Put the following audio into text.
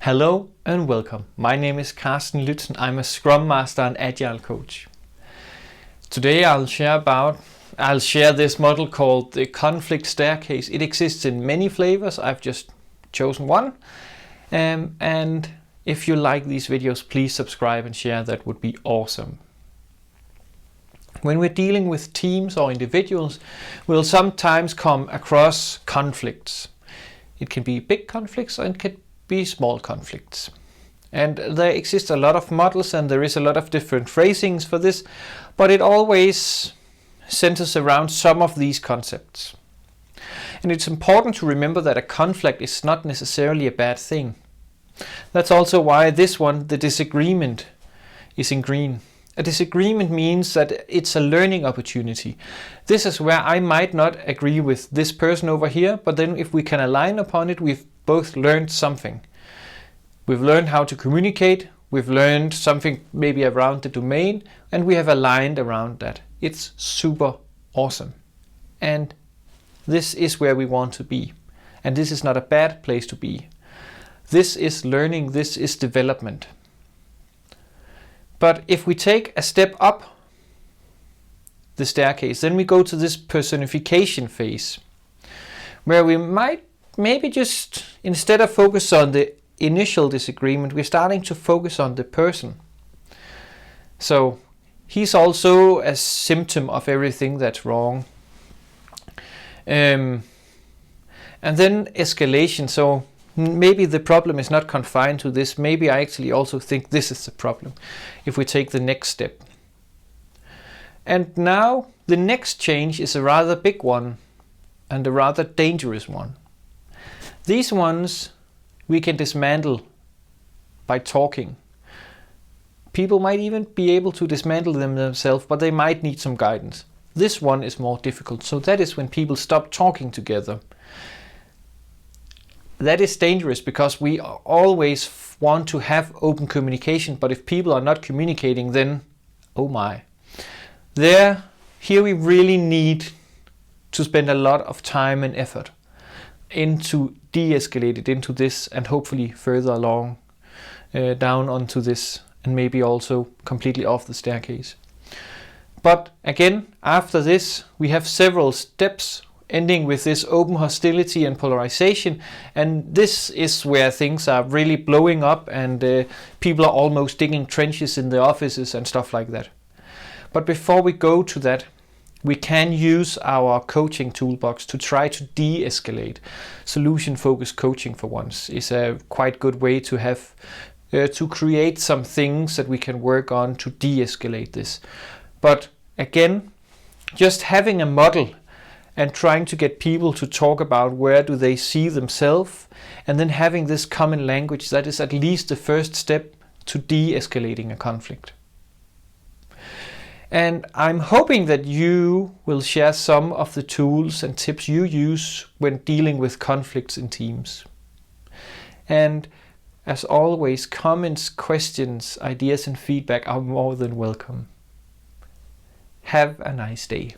Hello and welcome. My name is Carsten Lützen. I'm a Scrum Master and Agile Coach. Today I'll share this model called the conflict staircase. It exists in many flavors. I've just chosen one. And if you like these videos, please subscribe and share. That would be awesome. When we're dealing with teams or individuals, we'll sometimes come across conflicts. It can be big conflicts or it can be small conflicts. And there exists a lot of models and there is a lot of different phrasings for this, but it always centers around some of these concepts. And it's important to remember that a conflict is not necessarily a bad thing. That's also why this one, the disagreement, is in green. A disagreement means that it's a learning opportunity. This is where I might not agree with this person over here, but then if we can align upon it, we've both learned something. We've learned how to communicate, we've learned something maybe around the domain, and we have aligned around that. It's super awesome. And this is where we want to be. And this is not a bad place to be. This is learning, this is development. But if we take a step up the staircase, then we go to this personification phase, where we might maybe just, instead of focus on the initial disagreement, we're starting to focus on the person. So he's also a symptom of everything that's wrong. And then escalation. So maybe the problem is not confined to this. Maybe I actually also think this is the problem if we take the next step. And now the next change is a rather big one and a rather dangerous one. These ones we can dismantle by talking. People might even be able to dismantle them themselves, but they might need some guidance. This one is more difficult. So that is when people stop talking together. That is dangerous because we always want to have open communication, but if people are not communicating, then oh my. Here we really need to spend a lot of time and effort into de-escalate it into this and hopefully further along down onto this and maybe also completely off the staircase. But again, after this, we have several steps ending with this open hostility and polarization, and this is where things are really blowing up and people are almost digging trenches in the offices and stuff like that. But before we go to that, we can use our coaching toolbox to try to de-escalate. Solution-focused coaching, for once, is a quite good way to have to create some things that we can work on to de-escalate this. But again, just having a model and trying to get people to talk about where do they see themselves, and then having this common language, that is at least the first step to de-escalating a conflict. And I'm hoping that you will share some of the tools and tips you use when dealing with conflicts in teams. And as always, comments, questions, ideas and feedback are more than welcome. Have a nice day.